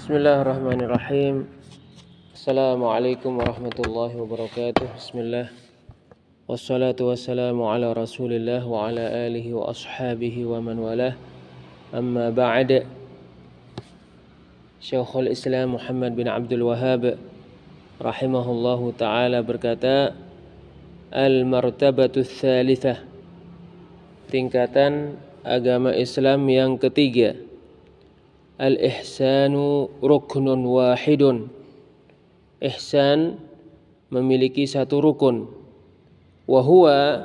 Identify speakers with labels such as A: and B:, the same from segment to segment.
A: Bismillahirrahmanirrahim. Assalamualaikum warahmatullahi wabarakatuh. Bismillah. Wassalatu wassalamu ala Rasulillah wa ala alihi wa ashabihi wa man walah. Amma ba'd. Syekhul Islam Muhammad bin Abdul Wahhab rahimahullahu taala berkata, al-martabatu tsalitsah, tingkatan agama Islam yang ketiga. Al-ihsanu ruknun wahidun. Ihsan memiliki satu rukun. Wa huwa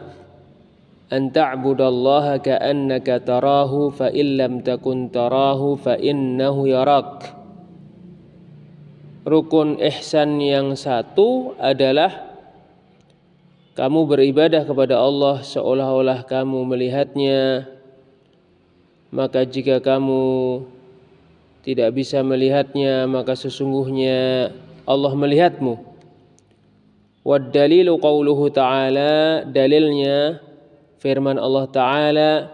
A: an ta'budallaha ka'annaka tarahu fa illam takun tarahu fa innahu yarak. Rukun ihsan yang satu adalah kamu beribadah kepada Allah seolah-olah kamu melihatnya. Maka jika kamu tidak bisa melihatnya, maka sesungguhnya Allah melihatmu. Wad dalilu qauluhu ta'ala, dalilnya firman Allah Ta'ala,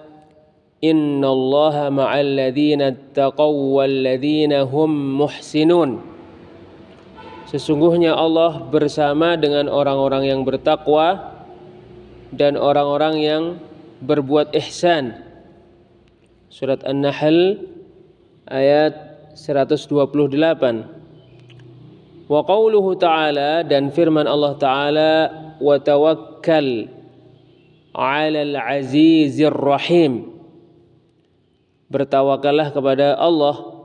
A: innallaha ma'al ladzina taqaw wal ladzina hum muhsinun. Sesungguhnya Allah bersama dengan orang-orang yang bertakwa dan orang-orang yang berbuat ihsan. Surat An-Nahl ayat 128. Wa qauluhu ta'ala, dan firman Allah Ta'ala, wa tawakkal 'alal 'azizir rahim. Bertawakallah kepada Allah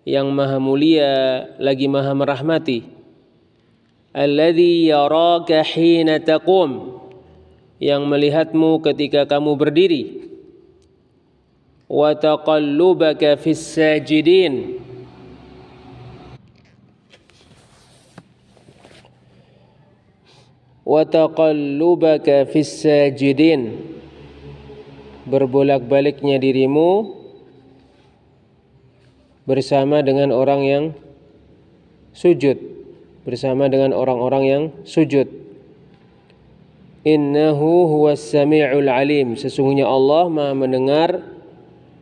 A: yang maha mulia lagi maha merahmati. Alladzi yaraka hina taqum, yang melihatmu ketika kamu berdiri. Wa taqallubaka fis sajidin, wa taqallubaka fis sajidin, berbolak-baliknya dirimu bersama dengan orang yang sujud, bersama dengan orang-orang yang sujud. Innahu huwas sami'ul alim, sesungguhnya Allah maha mendengar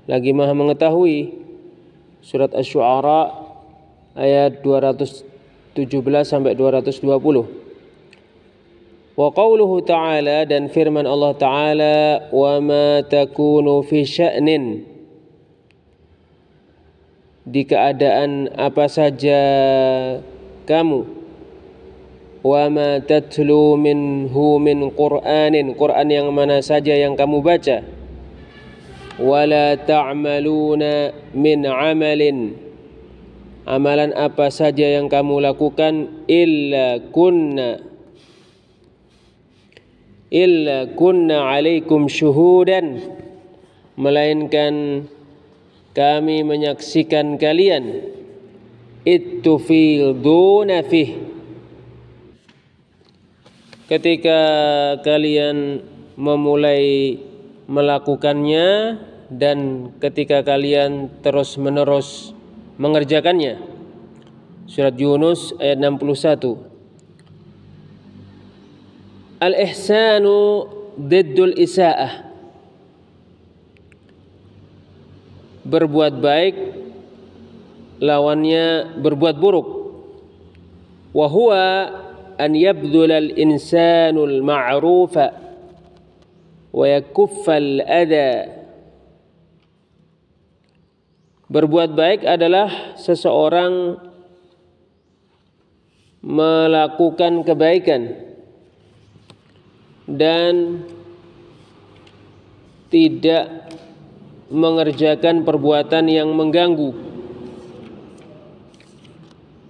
A: lagi maha mengetahui. Surat Asy-Syu'ara ayat 217 sampai 220. Wa qauluhu ta'ala, dan firman Allah Ta'ala, wa ma takunu fi sya'nin, di keadaan apa saja kamu, wa ma tatlu minhu min qur'anin, Quran yang mana saja yang kamu baca, wala ta'maluna min amalin, amalan apa saja yang kamu lakukan, illa kunna alaikum syuhudan, melainkan kami menyaksikan kalian, ittufiduna fih, ketika kalian memulai melakukannya dan ketika kalian terus-menerus mengerjakannya. Surat Yunus ayat 61. Al-ihsanu diddul isaa'ah, berbuat baik lawannya berbuat buruk. Wa huwa an yabdhulal insanul ma'rufa wa yakuffal adha. Berbuat baik adalah seseorang melakukan kebaikan dan tidak mengerjakan perbuatan yang mengganggu.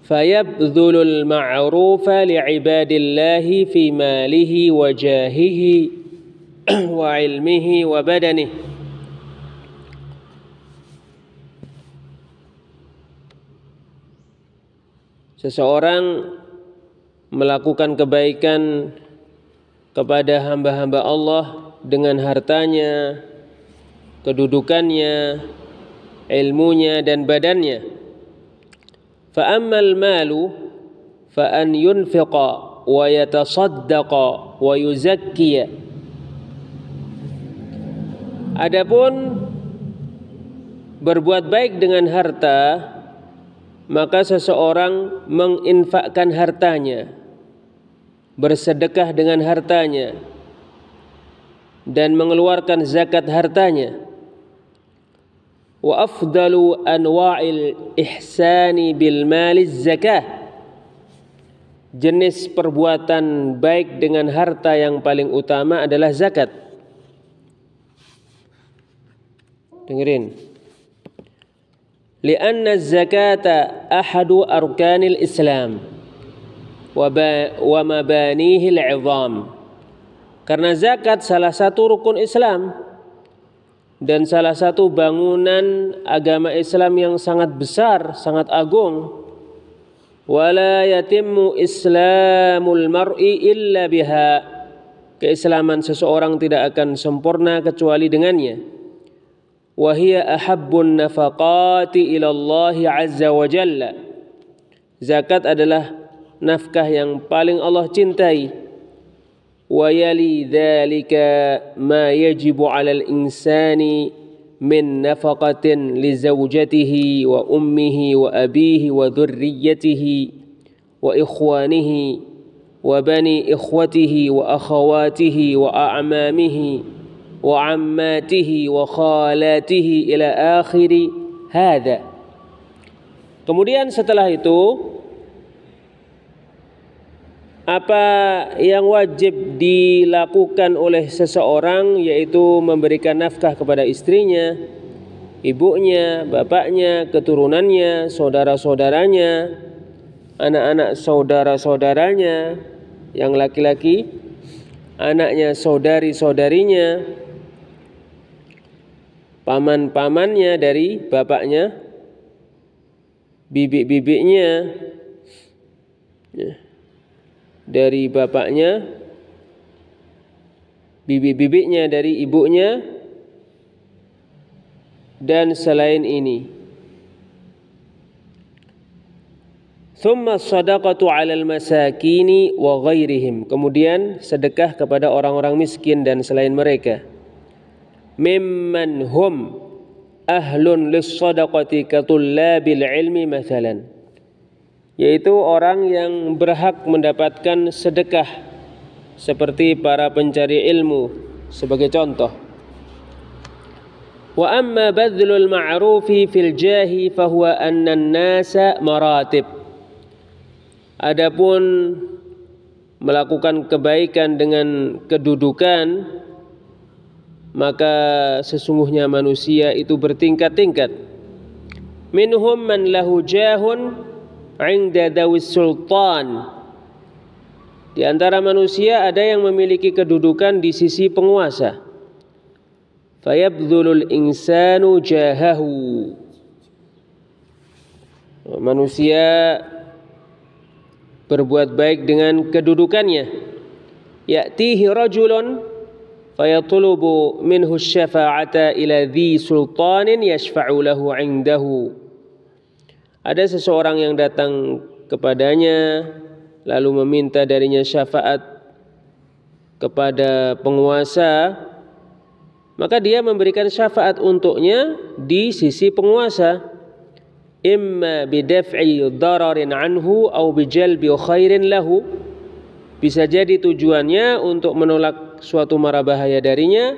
A: Fayabdhulul ma'rufa li'ibadillahi fi malihi wa jahihi wa ilmihi wa badanihi. Seseorang melakukan kebaikan kepada hamba-hamba Allah dengan hartanya, kedudukannya, ilmunya dan badannya. Fa ammal malu fa an yunfiqa wa yatasaddaqa wa yuzakkiya. Adapun berbuat baik dengan harta maka seseorang menginfakkan hartanya, bersedekah dengan hartanya, dan mengeluarkan zakat hartanya. Wa afdalu anwa'il ihsani bil mali zakah, jenis perbuatan baik dengan harta yang paling utama adalah zakat. Dengerin. Lianna zakata ahadu arkanil Islam wa mabanihil 'idham. Karena zakat salah satu rukun Islam dan salah satu bangunan agama Islam yang sangat besar, sangat agung. Wala yatimmu islamul mar'i illa biha. Keislaman seseorang tidak akan sempurna kecuali dengannya. Wa hiya ahabbun nafaqati ila Allah azza wa jalla. Zakat adalah nafkah yang paling Allah cintai. Wa yali dzalika ma yajibu 'alal insani min nafaqatin li zawjatihi wa ummihi wa abihi wa dhurriyyatihi wa ikhwanihi wa bani ikhwatihi wa akhawatihi wa a'mamihi wa ammatihi wa khalatihi ila akhiri hadha. Kemudian setelah itu, apa yang wajib dilakukan oleh seseorang, yaitu memberikan nafkah kepada istrinya, ibunya, bapaknya, keturunannya, saudara-saudaranya, anak-anak saudara-saudaranya yang laki-laki, anaknya, saudari-saudarinya, paman-pamannya dari bapaknya, bibi-bibinya dari bapaknya, bibi-bibinya dari ibunya, dan selain ini. Thumma sadaqatu 'alal masakini wa ghairihim. Kemudian sedekah kepada orang-orang miskin dan selain mereka. Mimman hum ahlun lis-sadaqati katullabil ilmi mathalan. Yaitu orang yang berhak mendapatkan sedekah seperti para pencari ilmu sebagai contoh. Wa amma badlul ma'rufi fil jahi fahuwa anna an-nasa maratib. Adapun melakukan kebaikan dengan kedudukan, maka sesungguhnya manusia itu bertingkat-tingkat. Minhum man lahu jahun 'inda dawis sultan. Di antara manusia ada yang memiliki kedudukan di sisi penguasa. Fayabdhulul insanu jahahu. Manusia berbuat baik dengan kedudukannya. Ya'tihi rajulun fayatlubu minhu syafa'ata ila dhi sultanin yashfa'u lahu 'indahu. Ada seseorang yang datang kepadanya lalu meminta darinya syafaat kepada penguasa, maka dia memberikan syafaat untuknya di sisi penguasa. Imma bidaf'i dararin anhu au bijalbi khairin lahu. Bisa jadi tujuannya untuk menolak suatu mara bahaya darinya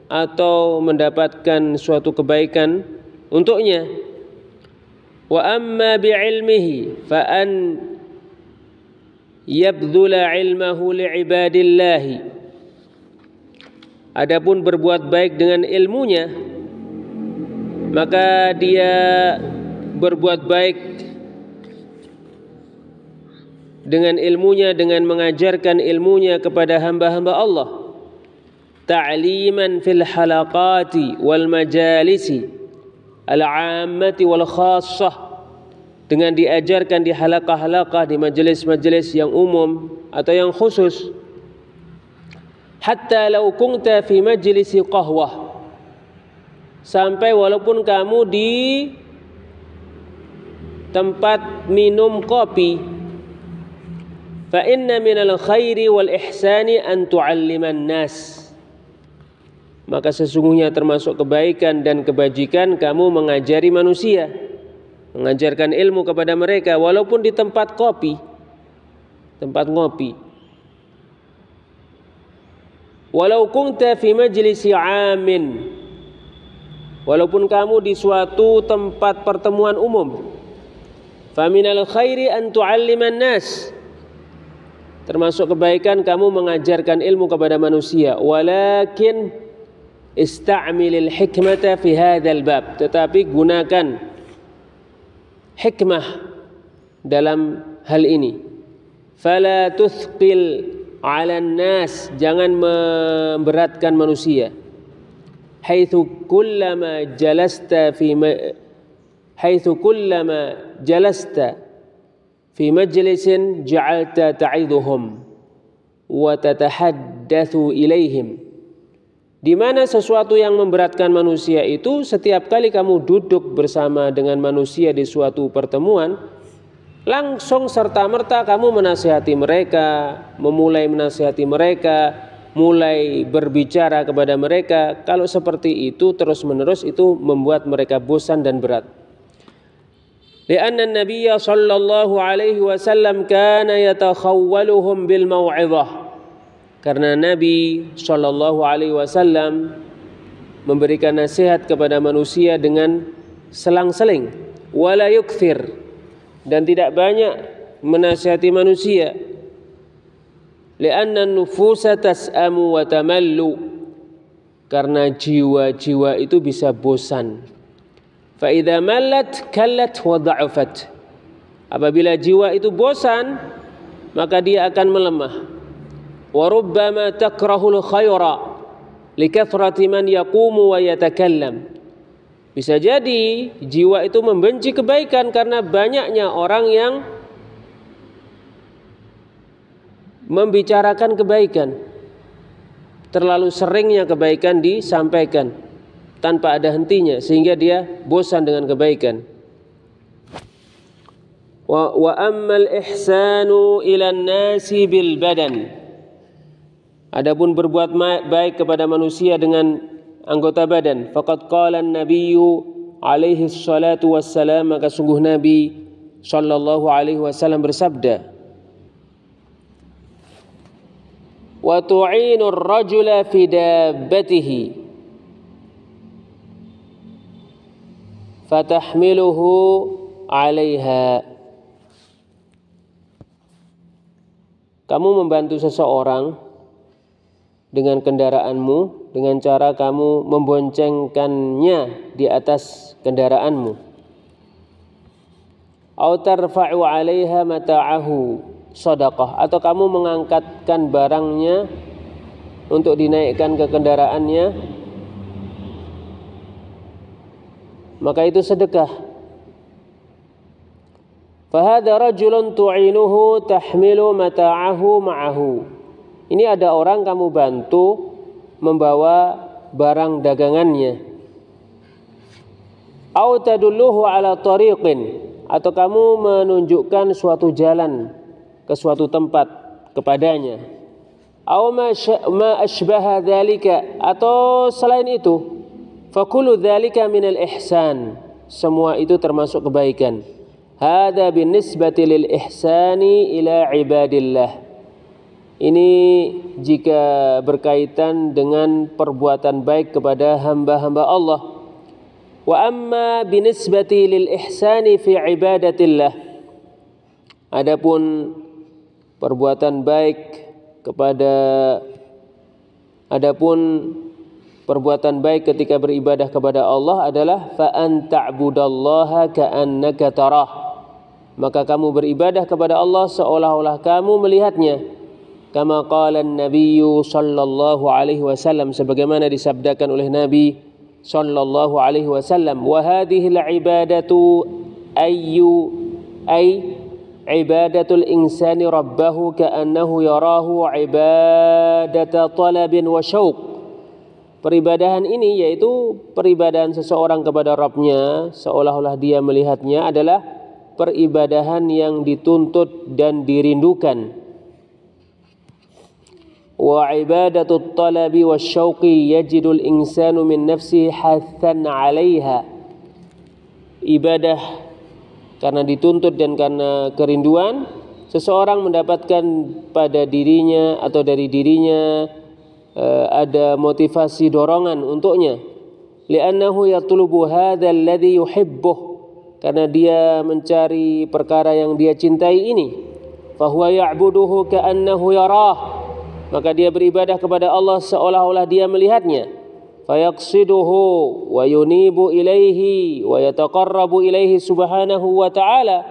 A: atau mendapatkan suatu kebaikan untuknya. Wa amma bi'ilmihi fa an yabdhula 'ilmahu li'ibadillahi. Adapun berbuat baik dengan ilmunya, maka dia berbuat baik dengan ilmunya, dengan mengajarkan ilmunya kepada hamba-hamba Allah. Ta'liman fil halaqati wal majalisi al-'ammati wal khassah. Dengan diajarkan di halaqah-halaqah, di majelis-majelis yang umum atau yang khusus. Hatta law kunta fi majlisi qahwah. Sampai walaupun kamu di tempat minum kopi, fa inna minal khairi wal ihsani an tu'alliman nas. Maka sesungguhnya termasuk kebaikan dan kebajikan kamu mengajari manusia. mengajarkan ilmu kepada mereka walaupun di tempat kopi, tempat ngopi. Walau kunta fi majlisi 'amin, walaupun kamu di suatu tempat pertemuan umum. Faminal khairi an tu'alliman nas, termasuk kebaikan kamu mengajarkan ilmu kepada manusia. Walakin ista'milil hikmata fi hadzal bab, tetapi gunakan hikmah dalam hal ini. Fala tuthqil 'alan nas, jangan memberatkan manusia. Haitsu kullama jalasta fi majlisin ja'alta ta'idhuhum wa tatahaddatsu ilaihim. Di mana sesuatu yang memberatkan manusia itu, setiap kali kamu duduk bersama dengan manusia di suatu pertemuan, langsung serta-merta kamu menasihati mereka, memulai menasihati mereka, mulai berbicara kepada mereka. Kalau seperti itu terus-menerus, itu membuat mereka bosan dan berat. Lianna an-nabiyya sallallahu alaihi wasallam kana yatakhawwaluhum bil mau'izah. Karena Nabi sallallahu alaihi wasallam memberikan nasihat kepada manusia dengan selang-seling, wala yukthir, dan tidak banyak menasihati manusia. Lianna an-nufusa tas'amu wa tamallu, karena jiwa-jiwa itu bisa bosan. Fa idza mallat kallat wa dha'afat, apabila jiwa itu bosan maka dia akan melemah. Wa rubbama takrahul khaira likathrati man yaqumu wa yatakallam, bisa jadi jiwa itu membenci kebaikan karena banyaknya orang yang membicarakan kebaikan, terlalu seringnya kebaikan disampaikan tanpa ada hentinya sehingga dia bosan dengan kebaikan. Wa ammal ihsanu ilan nasi bil badan, adapun berbuat baik kepada manusia dengan anggota badan, faqad qala an-nabiyyu alaihi salatu wassalam, maka sungguh Nabi sallallahu alaihi wasallam bersabda, wa tu'inu ar-rajula fi dabbatihi fatahmiluhu 'alaiha, kamu membantu seseorang dengan kendaraanmu dengan cara kamu memboncengkannya di atas kendaraanmu. Au tarfa'u 'alaiha mata'ahu shadaqah, atau kamu mengangkatkan barangnya untuk dinaikkan ke kendaraannya, maka itu sedekah. Fahadha rajulun tu'inuhu tahmilu mata'ahu ma'ahu, ini ada orang kamu bantu membawa barang dagangannya. Au tadulluhu ala tariqin, atau kamu menunjukkan suatu jalan ke suatu tempat kepadanya. Au ma asbaha dzalika, atau selain itu. Fakullu dzalika minal ihsan, semua itu termasuk kebaikan. Hada binisbati lil ihsani ila ibadillah, ini jika berkaitan dengan perbuatan baik kepada hamba-hamba Allah. Wa amma binisbati lil ihsani fi ibadatillah, adapun perbuatan baik ketika beribadah kepada Allah adalah fa an ta'budallaha ka'annaka tarah, maka kamu beribadah kepada Allah seolah-olah kamu melihatnya. Kama qala an-nabiyyu sallallahu alaihi wasallam, sebagaimana disabdakan oleh Nabi sallallahu alaihi wasallam, wa hadhihi al-ibadatu ibadatul insani rabbahu ka'annahu yarahu ibadata talabin wa syauq. Peribadahan ini yaitu peribadahan seseorang kepada Rabbnya seolah-olah dia melihatnya adalah peribadahan yang dituntut dan dirindukan. Wa ibadatul talabi wasyauqi yajidul insanu min nafsihi hathan 'alaiha, ibadah karena dituntut dan karena kerinduan, seseorang mendapatkan pada dirinya atau dari dirinya ada motivasi dorongan untuknya. Li'annahu yatlubu hadzal ladzi yuhibbuh, karena dia mencari perkara yang dia cintai ini. Fahuwa ya'buduhu ka'annahu yarah, maka dia beribadah kepada Allah seolah-olah dia melihatnya. Fayaqsiduhu wa yunibu ilaihi wa yataqarrabu ilaihi subhanahu wa ta'ala,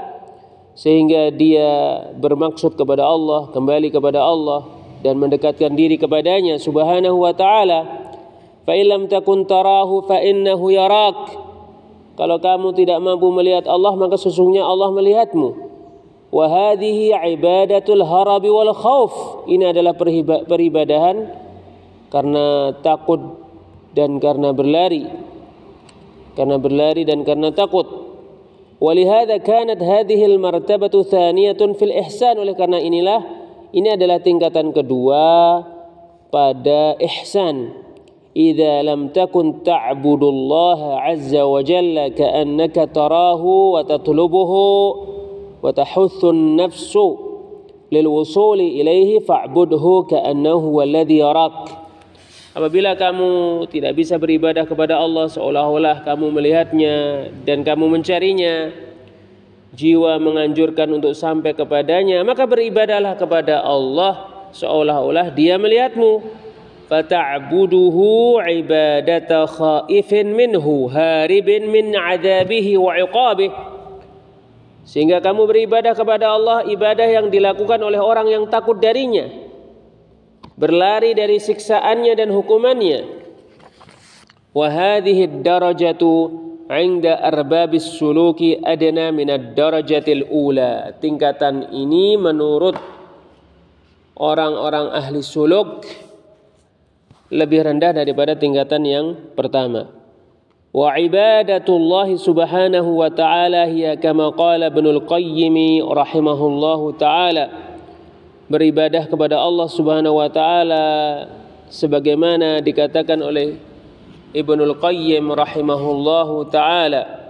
A: sehingga dia bermaksud kepada Allah, kembali kepada Allah dan mendekatkan diri kepadanya subhanahu wa ta'ala. Fa illam takun tarahu fa innahu yarak, kalau kamu tidak mampu melihat Allah, maka sesungguhnya Allah melihatmu. Wa hadhihi ibadatul harabi wal khauf, ini adalah peribadahan karena takut dan karena berlari, dan karena takut. Walihada kanat hadhihi al-martabatu thaniyatun fil ihsan, oleh karena ini adalah tingkatan kedua pada ihsan. Idza lam takun ta'budullaha 'azza wa jalla ka'annaka tarahu wa tatlubuhu wa tahuthu an-nafsu lil wusuli ilaihi fa'budhu ka'annahu alladhi yarak. Apabila kamu tidak bisa beribadah kepada Allah seolah-olah kamu melihatnya dan kamu mencarinya, jiwa menganjurkan untuk sampai kepadanya, maka beribadahlah kepada Allah seolah-olah dia melihatmu. Fata'buduhu ibadata khaifin minhu haribin min 'adzabihi wa 'iqabihi, sehingga kamu beribadah kepada Allah ibadah yang dilakukan oleh orang yang takut darinya, berlari dari siksaannya dan hukumannya. Wa hadhihi ad-darajatu 'inda arbabis suluki adna min ad-darajatil ula. Tingkatan ini menurut orang-orang ahli suluk lebih rendah daripada tingkatan yang pertama. Wa ibadatullah subhanahu wa ta'ala hiya kama qala Ibnul Qayyim rahimahullahu ta'ala, beribadah kepada Allah subhanahu wa ta'ala sebagaimana dikatakan oleh Ibnul Qayyim rahimahullahu ta'ala,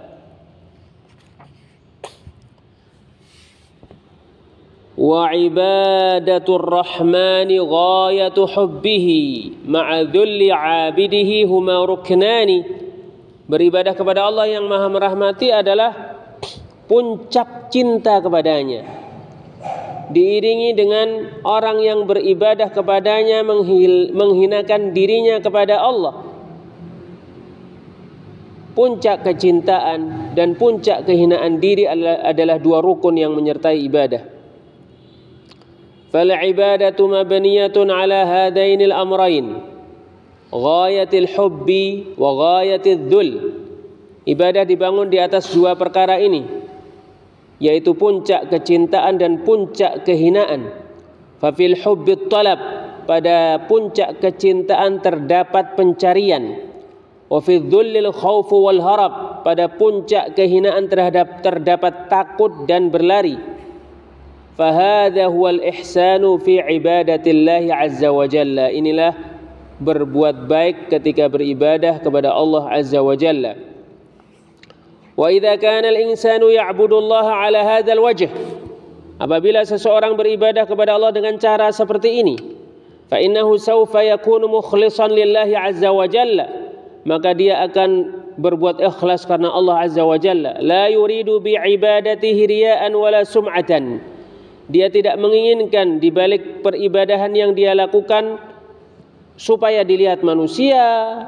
A: wa ibadatur rahmani ghayatu hubbihi ma'a dhulli 'abidihi huma ruknani. Beribadah kepada Allah yang maha merahmati adalah puncak cinta kepadanya, diiringi dengan orang yang beribadah kepadanya menghinakan dirinya kepada Allah. Puncak kecintaan dan puncak kehinaan diri adalah dua rukun yang menyertai ibadah. Fal ibadatu mabniyatun ala hadainil amrayn, ghayatil hubbi wa ghayatil dhul. Ibadah dibangun di atas dua perkara ini, yaitu puncak kecintaan dan puncak kehinaan. Fafil hubbit talab, pada puncak kecintaan terdapat pencarian. Wa fi dhullil khaufu wal harab, pada puncak kehinaan terdapat takut dan berlari. Fahadha huwal ihsanu fi ibadatillahi azza wa jalla. Inilah berbuat baik ketika beribadah kepada Allah azza wa jalla. Wa idza kana al-insanu ya'budu Allah 'ala hadzal wajh, apabila seseorang beribadah kepada Allah dengan cara seperti ini, fa innahu sawfa yakunu mukhlishan lillahi azza wa jalla, maka dia akan berbuat ikhlas karena Allah azza wa jalla. La yuridu bi ibadatihi riya'an wala sum'atan, dia tidak menginginkan di balik peribadahan yang dia lakukan supaya dilihat manusia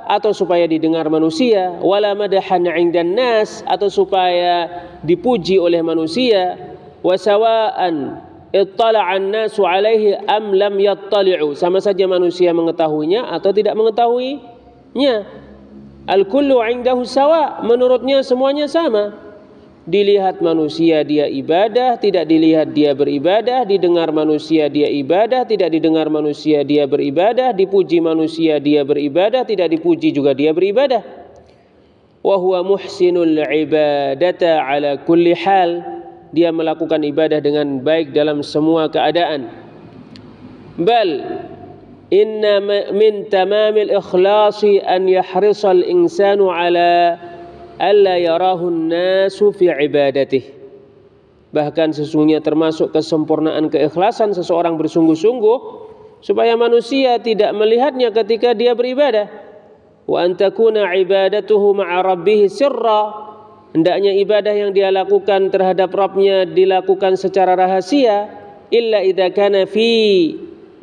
A: atau supaya didengar manusia, wala madahan 'indan nas, atau supaya dipuji oleh manusia, wa sawa'an ittala'an nasu 'alaihi am lam yattali'u, sama saja manusia mengetahuinya atau tidak mengetahuinya. Al-kullu 'indahu sawa, menurutnya semuanya sama. Dilihat manusia dia ibadah, tidak dilihat dia beribadah, didengar manusia dia ibadah, tidak didengar manusia dia beribadah, dipuji manusia dia beribadah, tidak dipuji juga dia beribadah. Wa huwa muhsinul ibadata ala kulli hal, dia melakukan ibadah dengan baik dalam semua keadaan. Bal inna min tamamil ikhlasi an yahrisal insanu ala alla yarahu an-nasu fi ibadatih. Bahkan sesungguhnya termasuk kesempurnaan keikhlasan seseorang bersungguh-sungguh supaya manusia tidak melihatnya ketika dia beribadah. Wa an takuna ibadatuhu ma'a rabbih sirra, hendaknya ibadah yang dia lakukan terhadap Rabb-nya dilakukan secara rahasia, illa idza kana fi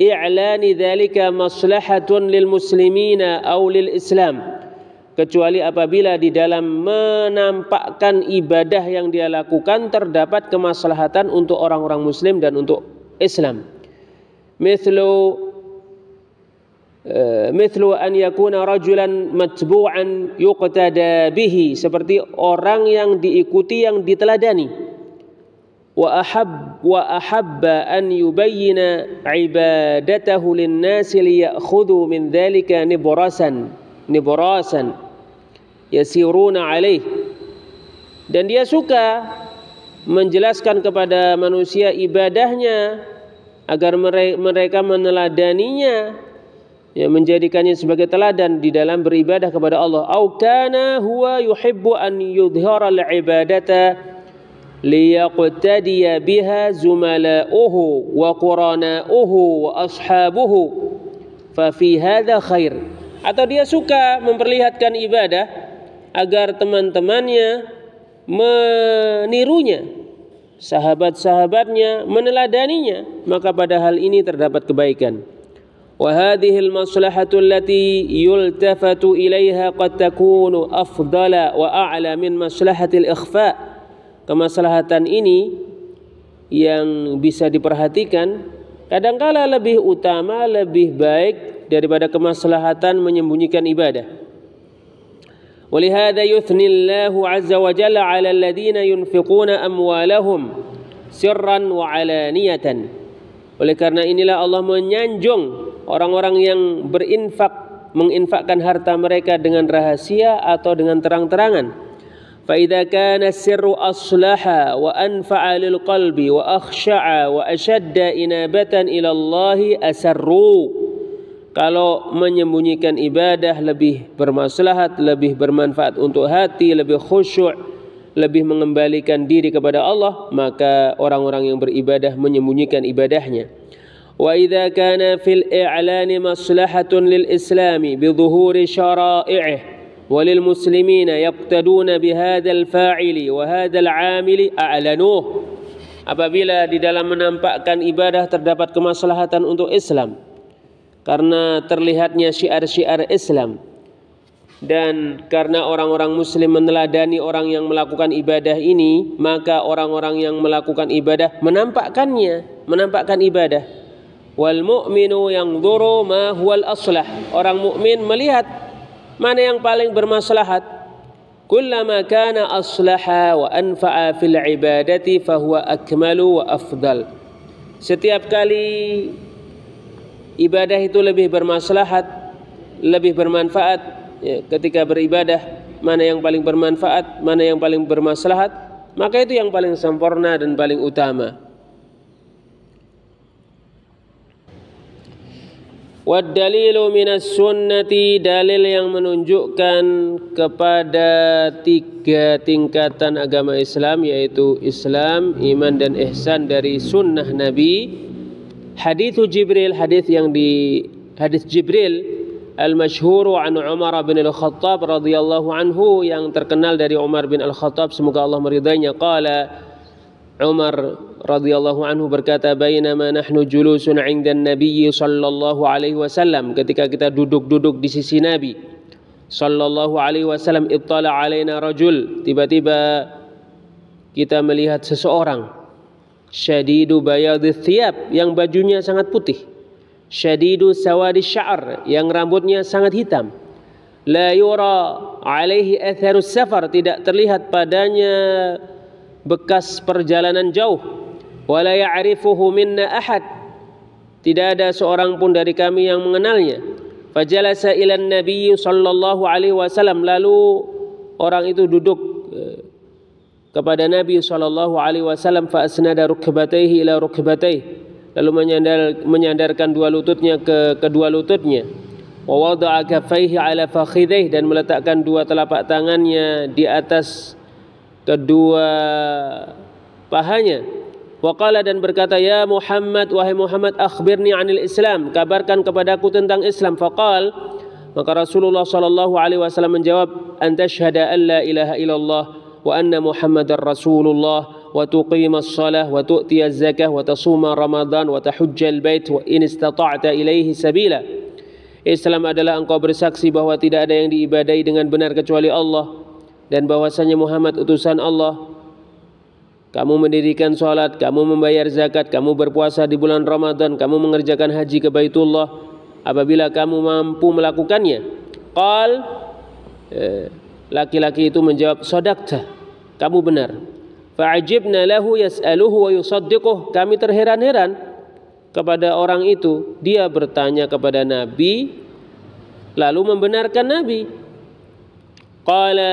A: i'lani dzalika maslahatun lil muslimina aw lil Islam, kecuali apabila di dalam menampakkan ibadah yang dia lakukan terdapat kemaslahatan untuk orang-orang muslim dan untuk Islam. Mithlu an yakuna rajulan matbu'an yuqtada bihi, seperti orang yang diikuti, yang diteladani. Wa ahabba an yubayyina ibadatahu lin-nasi liya'khudhu min dzalika nibrasan yasiruna alaih, dan dia suka menjelaskan kepada manusia ibadahnya agar mereka meneladaninya, ya, menjadikannya sebagai teladan di dalam beribadah kepada Allah. Au kana huwa yuhibbu an yudhhira al-ibadata liyaqtadiya biha zumala'uhu wa qurana'uhu wa ashabuhu fa fi hadha khair, atau dia suka memperlihatkan ibadah agar teman-temannya menirunya, sahabat-sahabatnya meneladaninya, maka pada hal ini terdapat kebaikan. Wa hadhihi al-maslahatu allati yultafatu ilaiha qad takunu afdala wa a'la min maslahatil ikhfa. Kemaslahatan ini yang bisa diperhatikan kadangkala lebih utama, lebih baik daripada kemaslahatan menyembunyikan ibadah. Walihada yuthni Allahu azza wa jalla 'ala alladhina yunfiquna amwalahum sirran wa 'alaniyatan. Oleh karena inilah Allah menyanjung orang-orang yang menginfakkan harta mereka dengan rahasia atau dengan terang-terangan. فإذا كان السر أصلح وأنفع للقلب وأخشع وأشد إنابة إلى الله أسروا. Kalau menyembunyikan ibadah lebih bermaslahat, lebih bermanfaat untuk hati, lebih khusyuk, lebih mengembalikan diri kepada Allah, maka orang-orang yang beribadah menyembunyikan ibadahnya. Wa idza kana fil i'lani maslahatun lil islami bi dhuhuri syara'ihi walil muslimina yaqtaduna bihadzal fa'ili wa hadzal 'amili a'lanuh. Apabila di dalam menampakkan ibadah terdapat kemaslahatan untuk Islam karena terlihatnya syiar-syiar Islam, dan karena orang-orang muslim meneladani orang yang melakukan ibadah ini, maka orang-orang yang melakukan ibadah menampakkan ibadah. Wal mu'minu yanzuru ma huwal aslah, orang mukmin melihat mana yang paling bermaslahat. Kullama kana aslaha wa anfa'a fil ibadati fahuwa akmalu wa afdal. Setiap kali ibadah itu lebih bermaslahat, lebih bermanfaat, ya, ketika beribadah mana yang paling bermanfaat, mana yang paling bermaslahat, maka itu yang paling sempurna dan paling utama. Wad dalilu minas sunnati, dalil yang menunjukkan kepada 3 tingkatan agama Islam, yaitu Islam, iman dan ihsan dari sunnah Nabi. Hadits Jibril, hadits Jibril al-masyhur an Umar bin al-Khattab radhiyallahu anhu, yang terkenal dari Umar bin al-Khattab, semoga Allah meridainya. Qala Umar radhiyallahu anhu berkata, bainama nahnu julusun 'inda an-nabiy sallallahu alaihi wasallam, ketika kita duduk-duduk di sisi Nabi sallallahu alaihi wasallam, ittala alaina rajul, tiba-tiba kita melihat seseorang, syadidu bayadith thiyab, yang bajunya sangat putih, syadidu sawadi sya'r, yang rambutnya sangat hitam, la yura alaihi atharus safar, tidak terlihat padanya bekas perjalanan jauh, wala ya'rifuhu minna ahad, tidak ada seorang pun dari kami yang mengenalnya. Fajalasa ila an-nabiy sallallahu alaihi wasallam, lalu orang itu duduk kepada Nabi sallallahu alaihi wasallam, fa asnada rukbatayhi ila rukbatayhi, lalu menyandarkan dua lututnya ke kedua lututnya, wa wada'a kaffayhi ala fakhidayhi, dan meletakkan dua telapak tangannya di atas kedua pahanya. Wa qala, dan berkata, ya Muhammad, wahai Muhammad, akhbirni 'anil Islam, kabarkan kepadaku tentang Islam. Faqal, maka Rasulullah sallallahu alaihi wasallam menjawab, an tashhada an la ilaha illallah wa anna Muhammadar Rasulullah wa tuqimas shalah wa tu'tiyaz zakah wa tasuma Ramadan wa tahujjal bait wa in istata'ta ilaihi sabila. Islam adalah engkau bersaksi bahwa tidak ada yang diibadai dengan benar kecuali Allah, dan bahwasanya Muhammad utusan Allah. Kamu mendirikan salat, kamu membayar zakat, kamu berpuasa di bulan Ramadan, kamu mengerjakan haji ke Baitullah apabila kamu mampu melakukannya. Qal, laki-laki itu menjawab, shadaqta, kamu benar. Fa'ajibna lahu yas'aluhu wa yusaddiquh, kami terheran-heran kepada orang itu, dia bertanya kepada Nabi lalu membenarkan Nabi. Qala,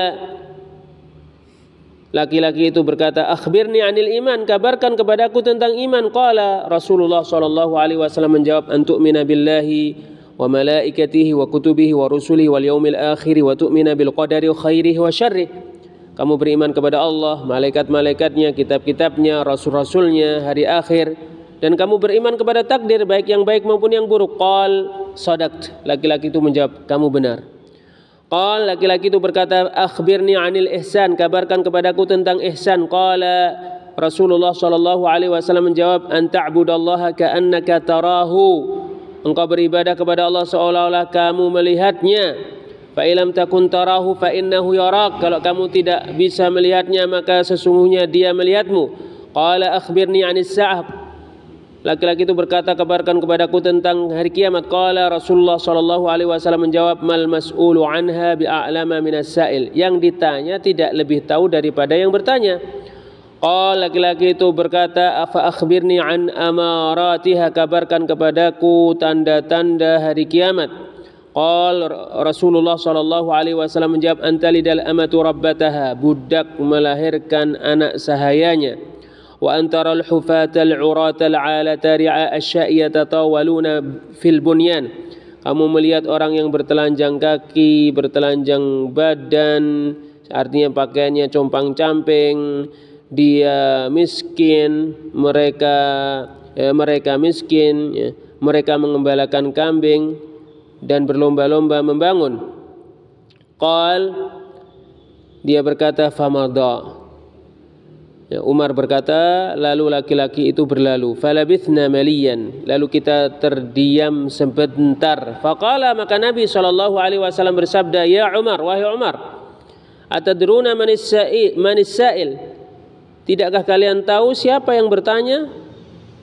A: laki-laki itu berkata, akhbirni 'anil iman, kabarkan kepadaku tentang iman. Qala, Rasulullah sallallahu alaihi wasallam menjawab, an tu'mina billahi wa malaikatihi wa kutubihi wa rusulihi wal yaumil akhir wa tu'mina bil qadari khairihi wa syarrihi. Kamu beriman kepada Allah, malaikat-malaikatnya, kitab-kitabnya, rasul-rasulnya, hari akhir, dan kamu beriman kepada takdir baik yang baik maupun yang buruk. Qal, sadaqt, laki-laki itu menjawab, kamu benar. Qal, laki-laki itu berkata, akhbirni 'anil ihsan, kabarkan kepadaku tentang ihsan. Qala, Rasulullah sallallahu alaihi wasallam menjawab, an ta'budallaha ka'annaka tarahu, engkau beribadah kepada Allah seolah-olah kamu melihatnya. Fa ilam takun tarahu fa innahu yarak, kalau kamu tidak bisa melihatnya maka sesungguhnya dia melihatmu. Qala, akhbirni 'anis sa'ah, laki-laki itu berkata, kabarkan kepadaku tentang hari kiamat. Qala, Rasulullah sallallahu alaihi wasallam menjawab, mal mas'ulu anha bi'a'lama minas sa'il, yang ditanya tidak lebih tahu daripada yang bertanya. Qala, laki-laki itu berkata, afa akhbirni an amaratiha, kabarkan kepadaku tanda-tanda hari kiamat. Qala, Rasulullah sallallahu alaihi wasallam menjawab, antalidal amatu rabbataha, budak melahirkan anak sahayanya. Wa antaral hufatal uratal alata ri'a asya'i yatatawaluna fil bunyan, kamu melihat orang yang bertelanjang kaki, bertelanjang badan, artinya pakaiannya compang-camping, dia miskin, mereka miskin, ya. Mereka mengembalakan kambing dan berlomba-lomba membangun. Qal, dia berkata, famada, Umar berkata, lalu laki-laki itu berlalu. Falabithna maliyan, lalu kita terdiam sebentar. Faqala, maka Nabi sallallahu alaihi wasallam bersabda, ya Umar, wahai Umar, atadruna manis sa'il, tidakkah kalian tahu siapa yang bertanya?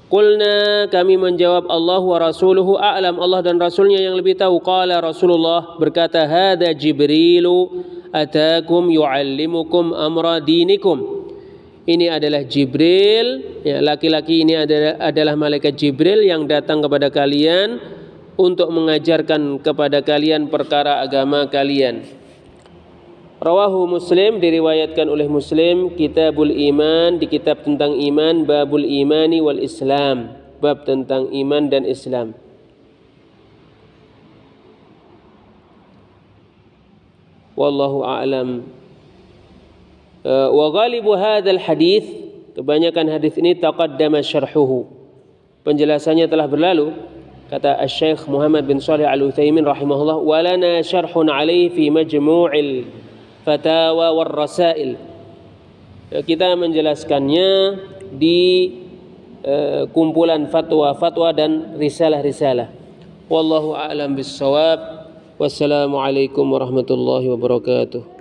A: Qulna, kami menjawab, Allah wa rasuluhu a'lam, Allah dan rasulnya yang lebih tahu. Qala, Rasulullah berkata, hadza Jibrilu atakum yu'allimukum amra dinikum, ini adalah Jibril, ya, laki-laki ini adalah malaikat Jibril yang datang kepada kalian untuk mengajarkan kepada kalian perkara agama kalian. Rawahu Muslim, diriwayatkan oleh Muslim, Kitabul Iman, di kitab tentang iman, Babul Imani wal Islam, bab tentang iman dan Islam. Wallahu a'lam. Wa ghalibu hadzal hadis, kebanyakan hadis ini taqaddama syarhuhu, penjelasannya telah berlalu. Kata Asy-Syaikh Muhammad bin Shalih Al-Utsaimin rahimahullah, wa lana syarhun alaihi fi majmu'il fatawa war rasail, kita menjelaskannya di kumpulan fatwa-fatwa dan risalah-risalah. Wallahu a'lam bis-shawab. Wassalamu alaikum warahmatullahi wabarakatuh.